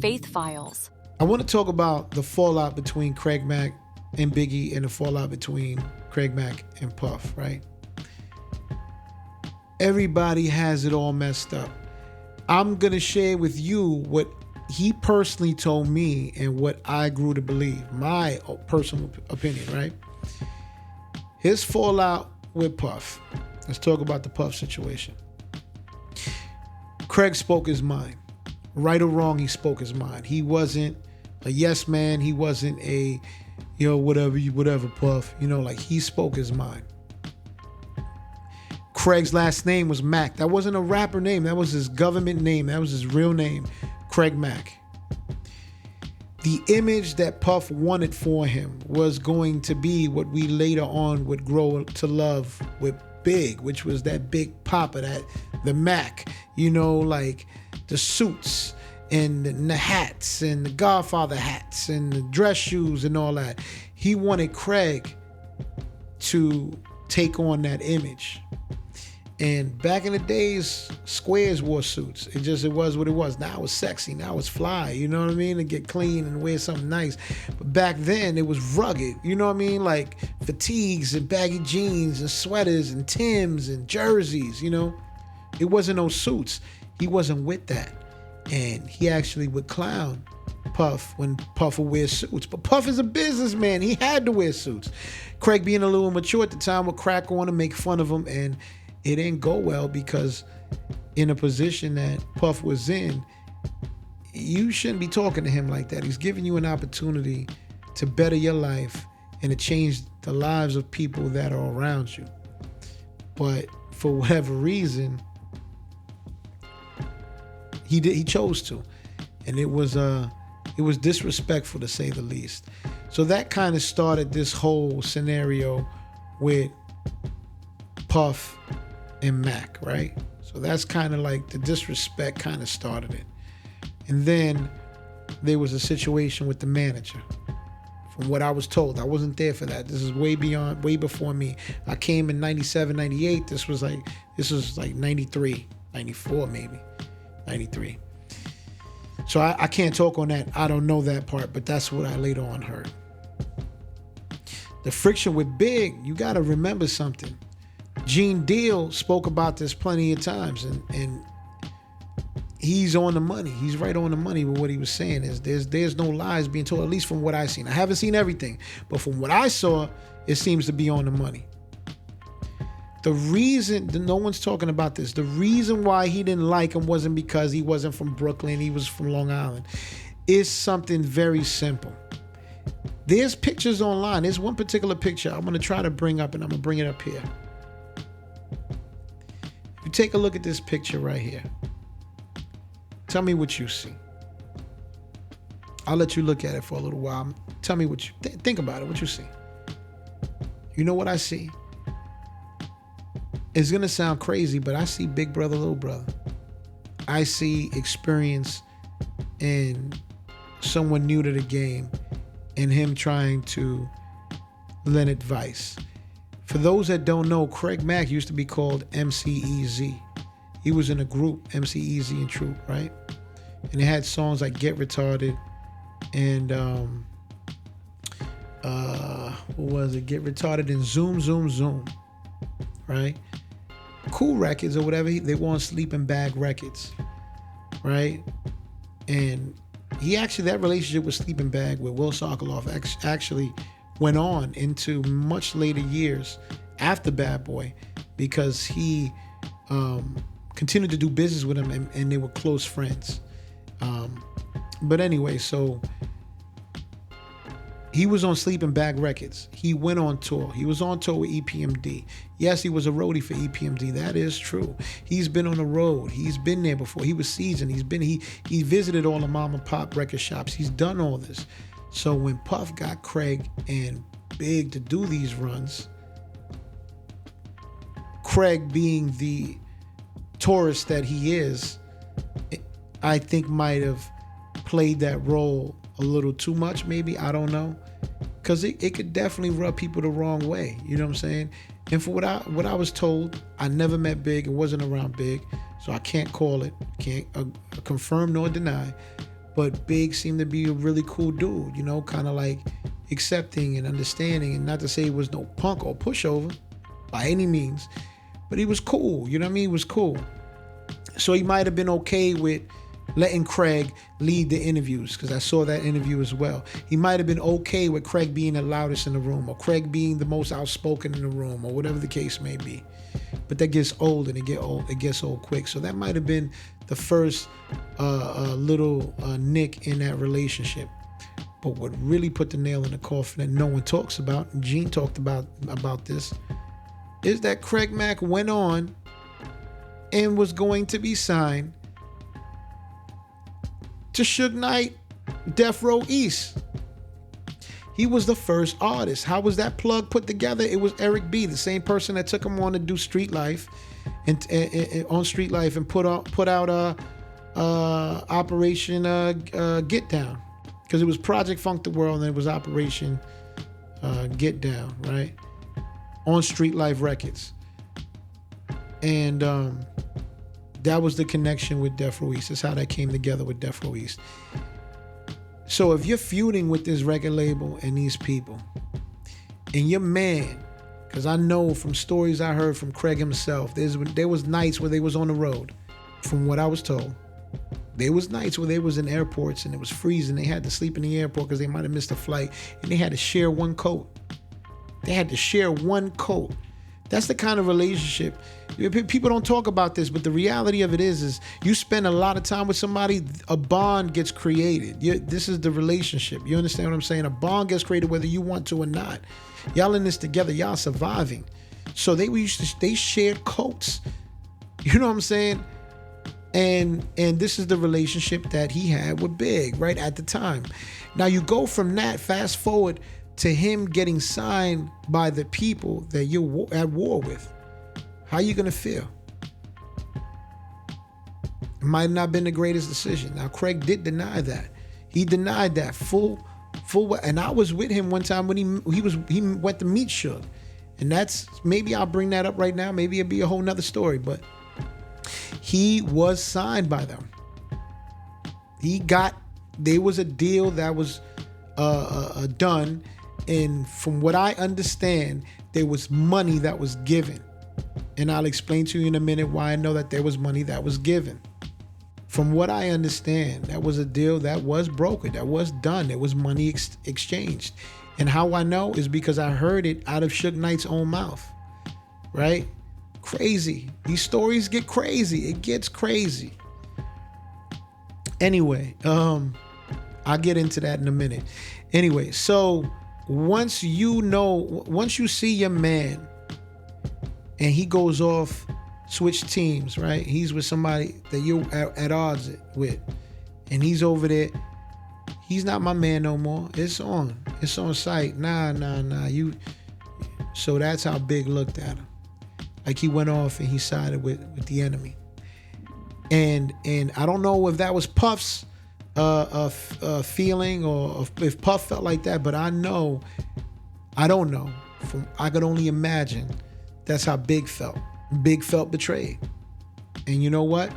Faith Files. I want to talk about the fallout between Craig Mack and Biggie and the fallout between Craig Mack and Puff, right? Everybody has it all messed up. I'm going to share with you what he personally told me and what I grew to believe, my personal opinion, right? His fallout with Puff. Let's talk about the Puff situation. Craig spoke his mind. Right or wrong, he spoke his mind. He wasn't a yes man. He wasn't a, whatever, Puff. Like he spoke his mind. Craig's last name was Mack. That wasn't a rapper name. That was his government name. That was his real name, Craig Mack. The image that Puff wanted for him was going to be what we later on would grow to love with Big, which was that Big Papa, the Mack, like the suits and the hats and the Godfather hats and the dress shoes and all that. He wanted Craig to take on that image. And back in the days, squares wore suits. It was what it was. Now it's sexy. Now it's fly. You know what I mean? To get clean and wear something nice. But back then, it was rugged. You know what I mean? Like fatigues and baggy jeans and sweaters and Timbs and jerseys, It wasn't no suits. He wasn't with that. And he actually would clown Puff when Puff would wear suits. But Puff is a businessman. He had to wear suits. Craig, being a little mature at the time, would crack on and make fun of him. And it didn't go well because in a position that Puff was in, you shouldn't be talking to him like that. He's giving you an opportunity to better your life and to change the lives of people that are around you. But for whatever reason, he chose to. And it was disrespectful to say the least. So that kind of started this whole scenario with Puff and Mack, right? So that's kind of like the disrespect kind of started it. And then there was a situation with the manager. From what I was told, I wasn't there for that. This is way before me. I came in 97, 98. This was like 93, 94 maybe, 93. So I can't talk on that. I don't know that part, but that's what I later on heard. The friction with Big, you got to remember something. Gene Deal spoke about this plenty of times, and he's on the money. He's right on the money with what he was saying. There's no lies being told, at least from what I've seen. I haven't seen everything, but from what I saw, it seems to be on the money. The reason, no one's talking about this, the reason why he didn't like him wasn't because he wasn't from Brooklyn, he was from Long Island. It's something very simple. There's pictures online. There's one particular picture I'm going to try to bring up, and I'm going to bring it up here. If you take a look at this picture right here, tell me what you see. I'll let you look at it for a little while. Tell me what you think about it, what you see. You know what I see? It's going to sound crazy, but I see big brother, little brother. I see experience in someone new to the game and him trying to lend advice. For those that don't know, Craig Mack used to be called MC-EZ. He was in a group, MC-EZ and Troop, right? And it had songs like Get Retarded and what was it? Get Retarded and Zoom, Zoom, Zoom, right? Cool Records or whatever, they were on Sleeping Bag Records, right? And he actually, that relationship with Sleeping Bag with Will Sokoloff actually went on into much later years after Bad Boy, because he continued to do business with him and they were close friends. But anyway, so he was on Sleeping Bag Records. He went on tour. He was on tour with EPMD. Yes, he was a roadie for EPMD. That is true. He's been on the road. He's been there before. He was seasoned. He visited all the mom and pop record shops. He's done all this. So when Puff got Craig and Big to do these runs, Craig, being the tourist that he is, I think might have played that role a little too much, maybe. I don't know. Because it could definitely rub people the wrong way. You know what I'm saying? And for what I was told, I never met Big and wasn't around Big, so I can't call it, can't confirm nor deny. But Big seemed to be a really cool dude, you know, kind of like accepting and understanding. And not to say he was no punk or pushover by any means, but he was cool. You know what I mean? He was cool. So he might have been okay with letting Craig lead the interviews, because I saw that interview as well. He might have been okay with Craig being the loudest in the room, or Craig being the most outspoken in the room, or whatever the case may be. But that gets old, and it gets old quick. So that might have been the first little nick in that relationship. But what really put the nail in the coffin that no one talks about, and Gene talked about this, is that Craig Mack went on and was going to be signed to Suge Knight, Death Row East. He was the first artist. How was that plug put together? It was Eric B., the same person that took him on to do Street Life, and on Street Life, and put out Operation Get Down, because it was Project Funk the World and it was Operation Get Down, right? On Street Life Records, and that was the connection with Death Row East. That's how that came together with Death Row East. So if you're feuding with this record label and these people, and your man, because I know from stories I heard from Craig himself, there was nights where they was on the road, from what I was told. There was nights where they was in airports and it was freezing. They had to sleep in the airport because they might have missed a flight, and they had to share one coat. They had to share one coat. That's the kind of relationship. People don't talk about this, but the reality of it is you spend a lot of time with somebody, a bond gets created. This is the relationship. You understand what I'm saying? A bond gets created whether you want to or not. Y'all in this together. Y'all surviving. So they shared coats. You know what I'm saying? And this is the relationship that he had with Big right at the time. Now you go from that, fast forward to him getting signed by the people that you're at war with. How you gonna feel? It might not have been the greatest decision. Now Craig did deny that. He denied that full, and I was with him one time when he went to meet Suge. And that's, maybe I'll bring that up right now. Maybe it'll be a whole nother story, but he was signed by them. There was a deal that was done. And from what I understand, there was money that was given. And I'll explain to you in a minute why I know that there was money that was given. From what I understand, that was a deal that was brokered, that was done. There was money exchanged. And how I know is because I heard it out of Suge Knight's own mouth, right? Crazy. These stories get crazy. It gets crazy. Anyway, I'll get into that in a minute. Anyway, so once you see your man and he goes off, switch teams, right? He's with somebody that you're at odds with, and he's over there. He's not my man no more. It's on site. Nah. So that's how Big looked at him. Like he went off and he sided with the enemy. And I don't know if that was Puff's feeling, or if Puff felt like that, but I don't know. I could only imagine that's how Big felt. Big felt betrayed. And you know what?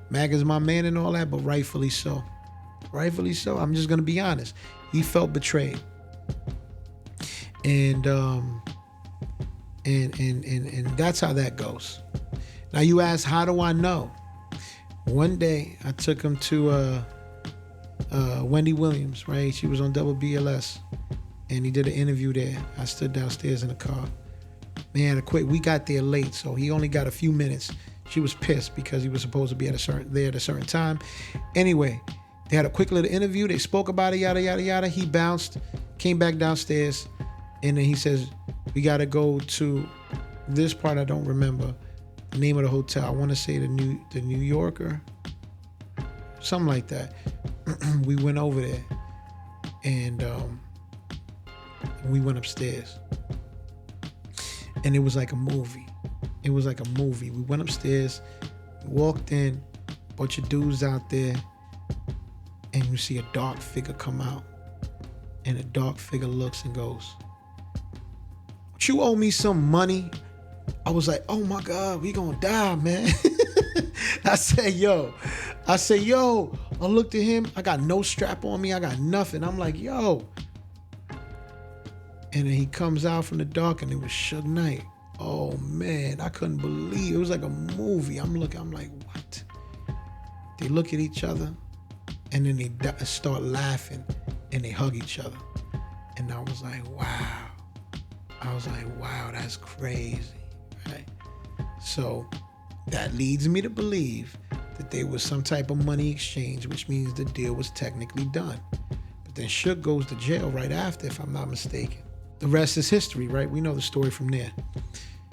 Mack is my man and all that, but rightfully so. Rightfully so. I'm just gonna be honest. He felt betrayed. And that's how that goes. Now you ask, how do I know? One day I took him to Wendy Williams, right? She was on WBLS, and he did an interview there. I stood downstairs in the car. Man, we got there late, so he only got a few minutes. She was pissed because he was supposed to be there at a certain time. Anyway, they had a quick little interview. They spoke about it, yada, yada, yada. He bounced, came back downstairs, and then he says, we got to go to this part. I don't remember the name of the hotel. I want to say the New Yorker, something like that. We went over there, and we went upstairs, and it was like a movie. It was like a movie. We went upstairs, walked in, bunch of dudes out there, and you see a dark figure come out, and the dark figure looks and goes, "You owe me some money." I was like, oh my God, we gonna die, man. I say, yo, I looked at him. I got no strap on me. I got nothing. I'm like, yo. And then he comes out from the dark, and it was Suge Knight. Oh, man. I couldn't believe it. It was like a movie. I'm like, what? They look at each other, and then they start laughing, and they hug each other. And I was like, wow. That's crazy, right? So that leads me to believe that there was some type of money exchange, which means the deal was technically done. But then Suge goes to jail right after, if I'm not mistaken. The rest is history, right? We know the story from there.